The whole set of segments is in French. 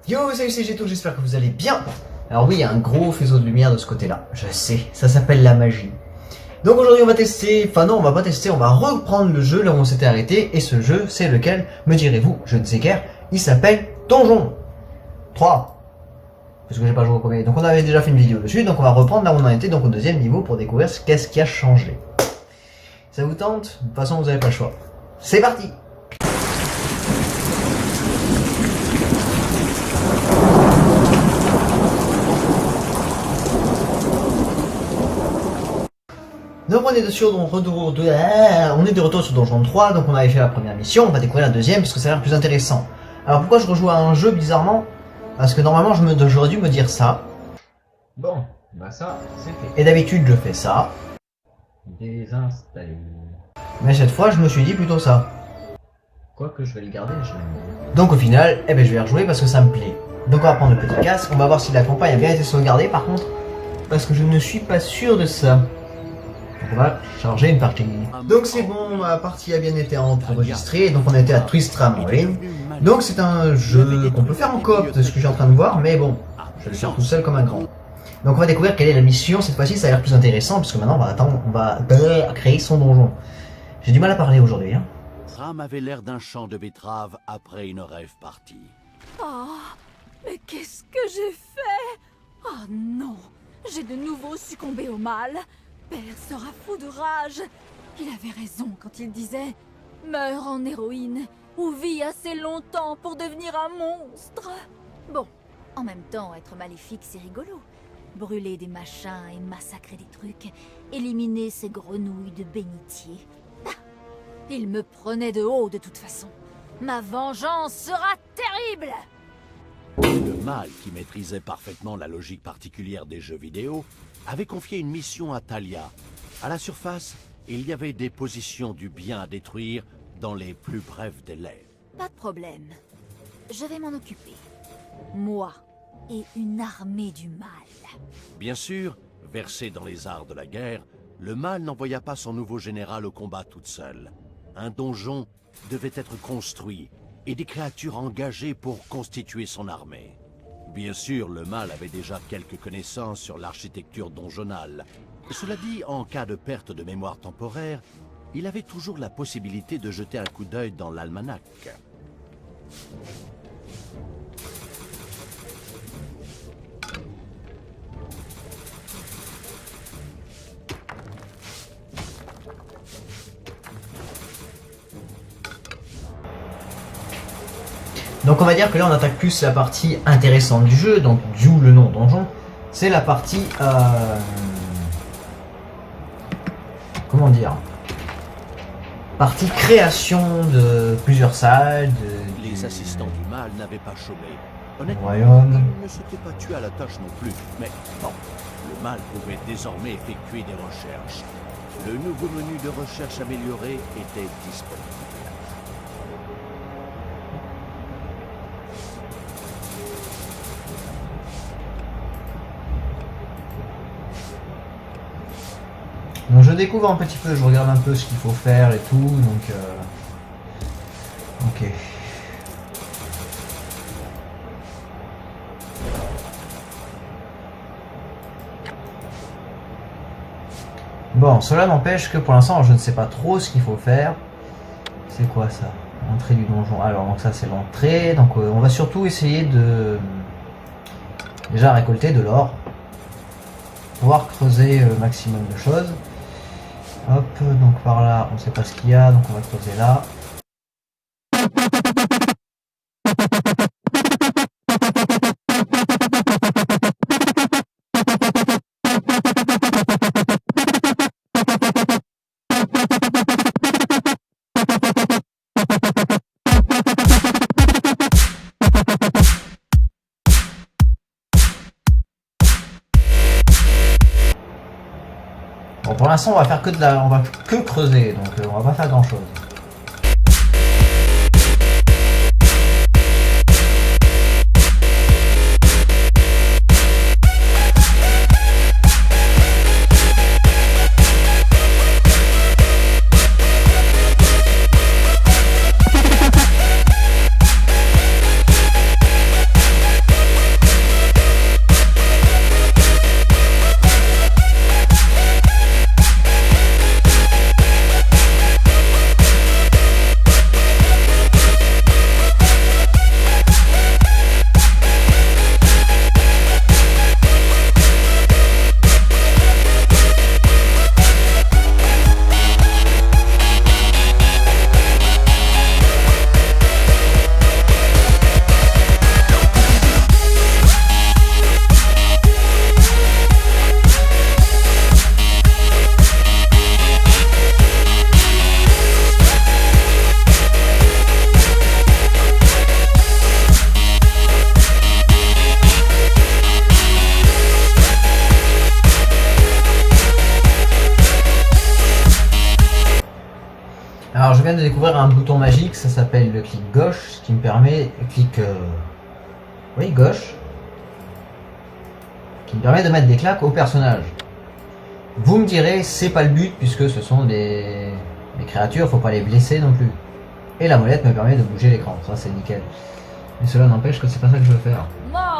Yo, salut, c'est Géto, j'espère que vous allez bien. Alors oui, il y a un gros faisceau de lumière de ce côté-là, je sais, ça s'appelle la magie. Donc aujourd'hui on va tester, enfin non on va pas tester, on va reprendre le jeu là où on s'était arrêté. Et ce jeu, c'est lequel, me direz-vous, je ne sais guère, il s'appelle Donjon 3. Parce que j'ai pas joué au premier, donc on avait déjà fait une vidéo dessus, donc on va reprendre là où on en était, donc au deuxième niveau pour découvrir qu'est-ce qui a changé. Ça vous tente? De toute façon vous n'avez pas le choix. C'est parti! Donc on est de retour sur Donjon 3, donc on avait fait la première mission, on va découvrir la deuxième parce que ça a l'air plus intéressant. Alors pourquoi je rejoue à un jeu bizarrement? Parce que normalement j'aurais dû me dire ça. Bon, bah ça c'est fait. Et d'habitude je fais ça. Désinstaller. Mais cette fois je me suis dit plutôt ça. Quoique je vais le garder, Donc au final, je vais rejouer parce que ça me plaît. Donc on va prendre le petit casque, on va voir si la campagne a bien été sauvegardée par contre. Parce que je ne suis pas sûr de ça. On va charger une partie. Donc c'est bon, ma partie a bien été enregistrée, donc on a été à Tristram Wayne. Donc c'est un jeu qu'on peut faire en coop, de ce que je suis en train de voir, mais bon, je vais le faire tout seul comme un grand. Donc on va découvrir quelle est la mission, cette fois-ci ça a l'air plus intéressant, parce que maintenant on va créer son donjon. J'ai du mal à parler aujourd'hui. Tristram avait l'air d'un champ de betteraves après une rêve partie. Oh, mais qu'est-ce que j'ai fait? Oh non, j'ai de nouveau succombé au mal. Père sera fou de rage. Il avait raison quand il disait « Meurs en héroïne ou vis assez longtemps pour devenir un monstre ». Bon, en même temps, être maléfique, c'est rigolo. Brûler des machins et massacrer des trucs, éliminer ces grenouilles de bénitier. Ah, il me prenait de haut de toute façon. Ma vengeance sera terrible. Le mal, qui maîtrisait parfaitement la logique particulière des jeux vidéo, avait confié une mission à Talia. À la surface, il y avait des positions du bien à détruire dans les plus brefs délais. Pas de problème. Je vais m'en occuper. Moi et une armée du mal. Bien sûr, versé dans les arts de la guerre, le mal n'envoya pas son nouveau général au combat toute seule. Un donjon devait être construit et des créatures engagées pour constituer son armée. Bien sûr, le mal avait déjà quelques connaissances sur l'architecture donjonale. Cela dit, en cas de perte de mémoire temporaire, il avait toujours la possibilité de jeter un coup d'œil dans l'almanach. Donc on va dire que là on attaque plus la partie intéressante du jeu, donc d'où le nom donjon. C'est la partie... comment dire? Partie création de plusieurs salles, Les assistants du mal n'avaient pas chômé. Honnêtement, royaume. ils ne s'étaient pas tués à la tâche non plus. Mais bon, le mal pouvait désormais effectuer des recherches. Le nouveau menu de recherche amélioré était disponible. Donc je découvre un petit peu, je regarde un peu ce qu'il faut faire et tout, donc ok. Bon, cela n'empêche que pour l'instant je ne sais pas trop ce qu'il faut faire. C'est quoi ça? Entrée du donjon. Alors donc ça c'est l'entrée, donc on va surtout essayer de déjà récolter de l'or. Pouvoir creuser le maximum de choses. Hop, donc par là, on sait pas ce qu'il y a, donc on va creuser là. Bon, pour l'instant, on va faire on va que creuser, donc on va pas faire grand chose. viens de découvrir un bouton magique, ça s'appelle le clic gauche, ce qui me permet, oui, gauche, qui me permet de mettre des claques au personnage. Vous me direz, c'est pas le but puisque ce sont des créatures, faut pas les blesser non plus. Et la molette me permet de bouger l'écran, ça c'est nickel. Mais cela n'empêche que c'est pas ça que je veux faire. Mort.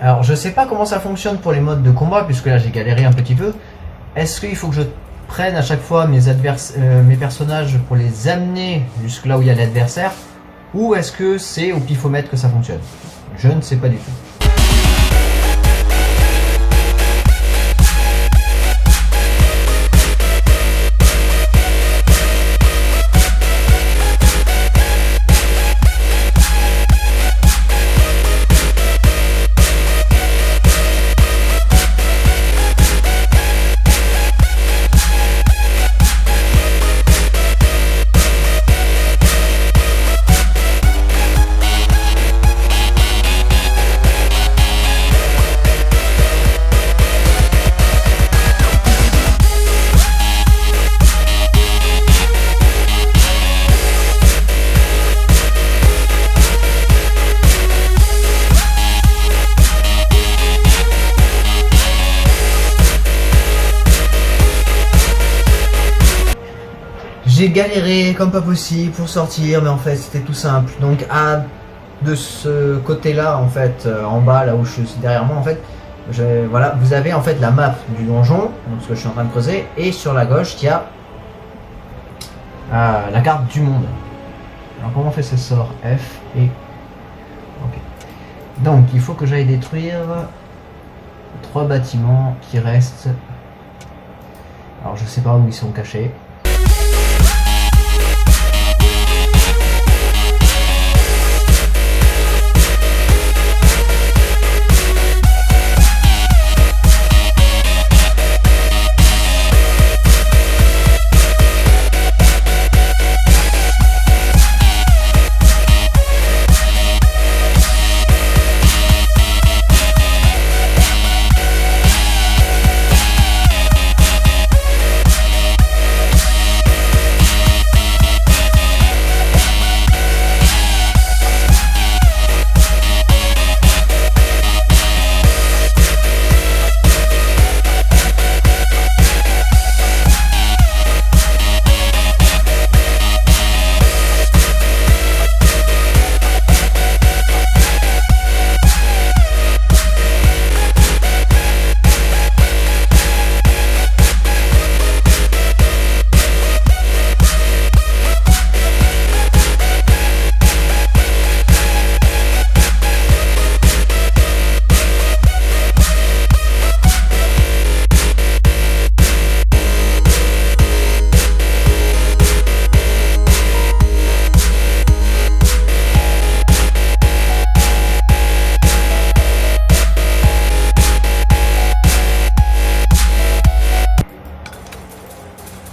Alors je sais pas comment ça fonctionne pour les modes de combat puisque là j'ai galéré un petit peu. Est-ce qu'il faut que je prenne à chaque fois mes personnages pour les amener jusque là où il y a l'adversaire, ou est-ce que c'est au pifomètre que ça fonctionne? Je ne sais pas du tout. J'ai galéré comme pas possible pour sortir, mais en fait c'était tout simple. Donc de ce côté-là, en fait, en bas, là où je suis derrière moi, en fait, voilà, vous avez en fait la map du donjon, donc ce que je suis en train de creuser, et sur la gauche, il y a la carte du monde. Alors comment on fait ces sorts? F et... Ok. Donc il faut que j'aille détruire 3 bâtiments qui restent. Alors je sais pas où ils sont cachés.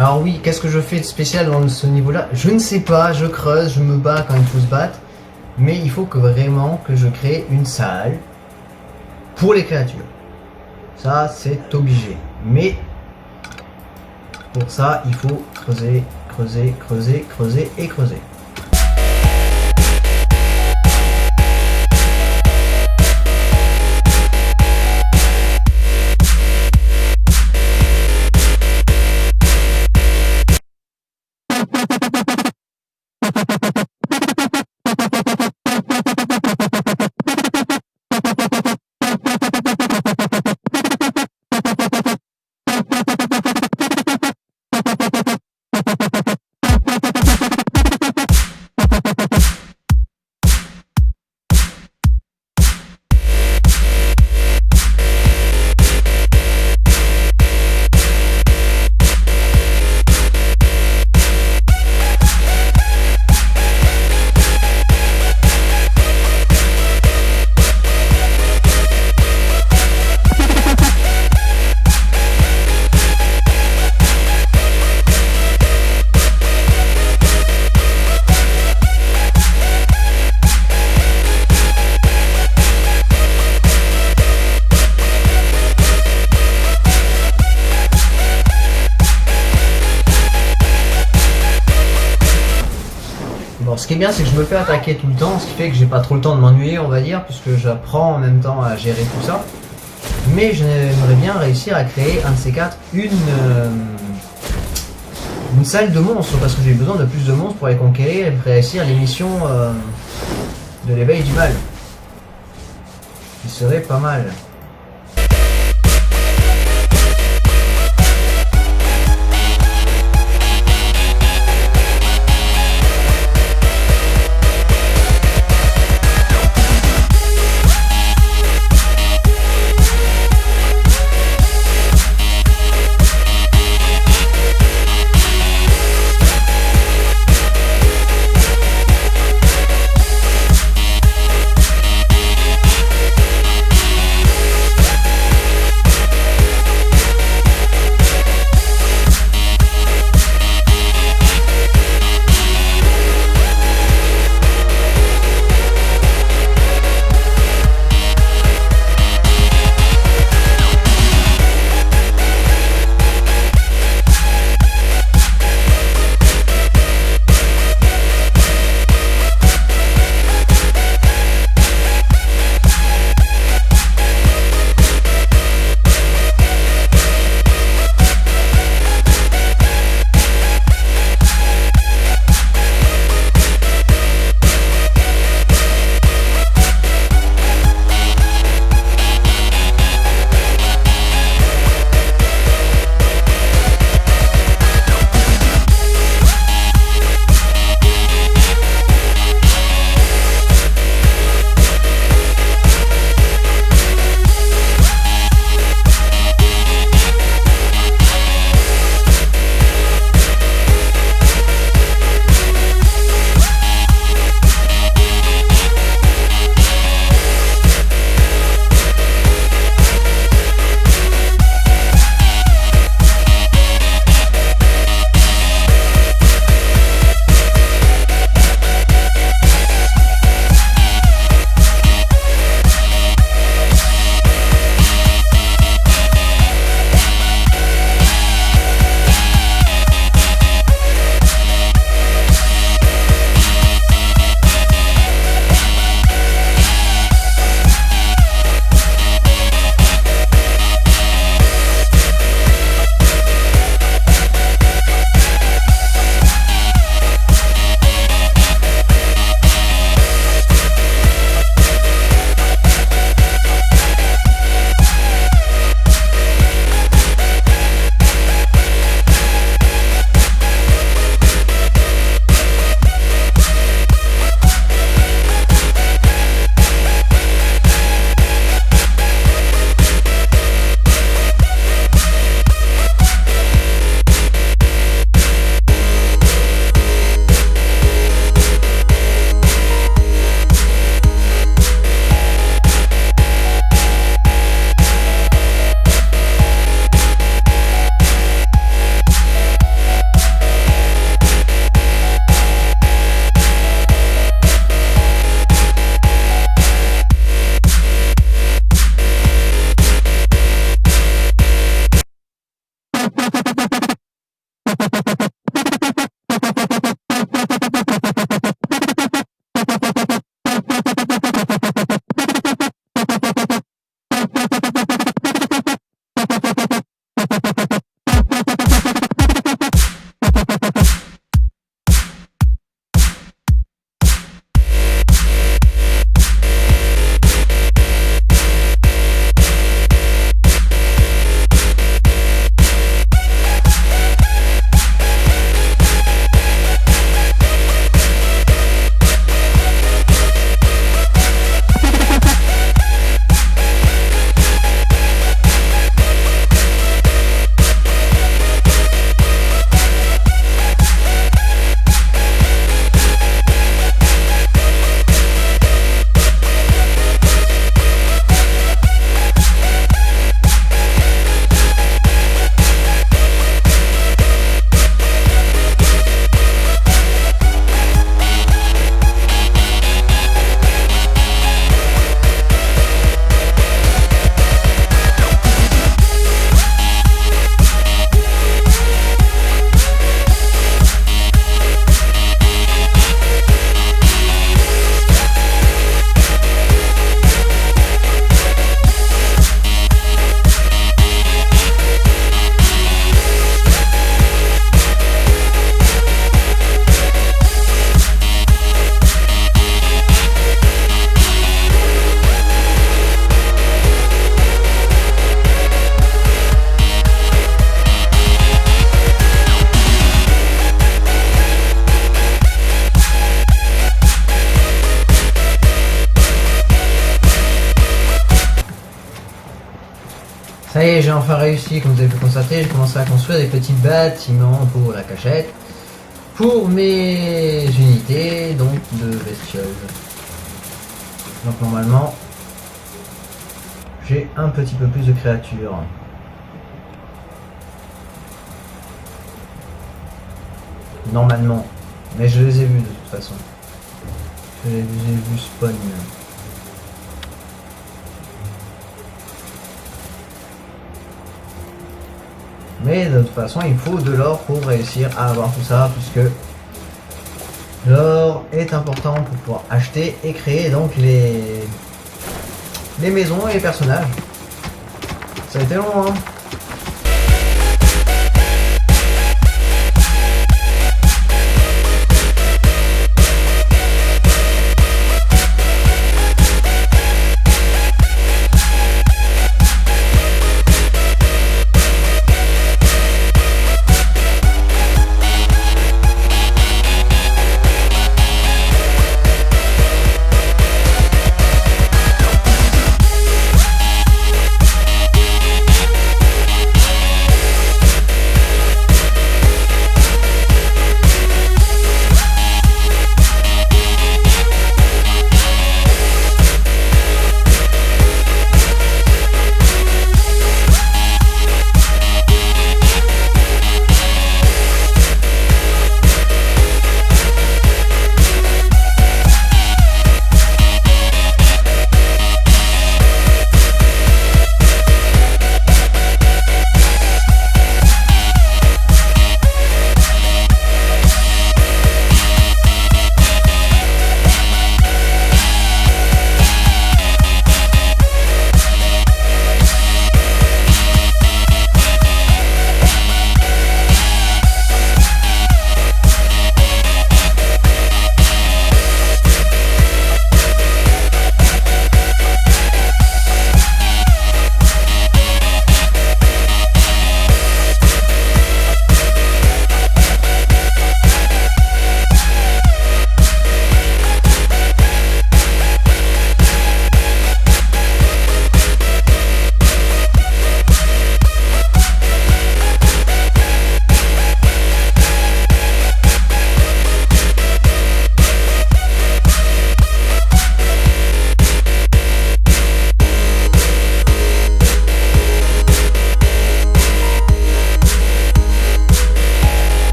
Alors oui, qu'est-ce que je fais de spécial dans ce niveau-là? Je ne sais pas, je creuse, je me bats quand il faut se battre. Mais il faut que vraiment que je crée une salle pour les créatures. Ça, c'est obligé. Mais pour ça, il faut creuser, creuser, creuser, creuser et creuser. qui est bien, c'est que je me fais attaquer tout le temps, ce qui fait que j'ai pas trop le temps de m'ennuyer, on va dire, puisque j'apprends en même temps à gérer tout ça. Mais j'aimerais bien réussir à créer un de ces quatre, une salle de monstres, parce que j'ai besoin de plus de monstres pour les conquérir et réussir les missions de l'éveil du mal. Qui serait pas mal. Et j'ai enfin réussi, comme vous avez pu constater, j'ai commencé à construire des petits bâtiments pour la cachette. Pour mes unités, donc de bestioles. Donc normalement, j'ai un petit peu plus de créatures. Normalement. Mais je les ai vus de toute façon. Je les ai vus spawn. Mais de toute façon, il faut de l'or pour réussir à avoir tout ça, puisque l'or est important pour pouvoir acheter et créer donc les maisons et les personnages. Ça a été long, hein.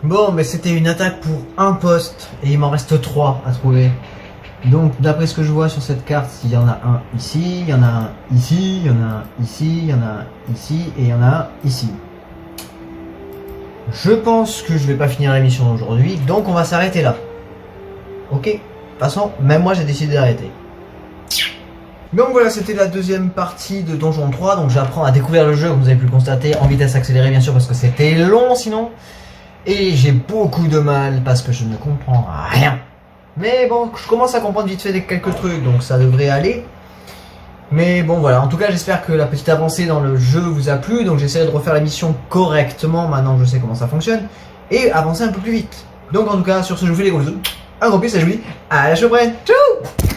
Bon, mais c'était une attaque pour un poste et il m'en reste 3 à trouver. Donc, d'après ce que je vois sur cette carte, il y en a un ici, il y en a un ici, il y en a un ici, il y en a un ici et il y en a un ici. Je pense que je vais pas finir la mission d'aujourd'hui, donc on va s'arrêter là. Ok? De toute façon, même moi j'ai décidé d'arrêter. Donc voilà, c'était la deuxième partie de Donjon 3, donc j'apprends à découvrir le jeu, comme vous avez pu le constater, en vitesse accélérée bien sûr, parce que c'était long sinon. Et j'ai beaucoup de mal, parce que je ne comprends rien. Mais bon, je commence à comprendre vite fait quelques trucs, donc ça devrait aller. Mais bon voilà, en tout cas j'espère que la petite avancée dans le jeu vous a plu, donc j'essaierai de refaire la mission correctement, maintenant que je sais comment ça fonctionne, et avancer un peu plus vite. Donc en tout cas, sur ce, je vous fais des gros bisous, un gros bis et je vous dis à la prochaine, ciao.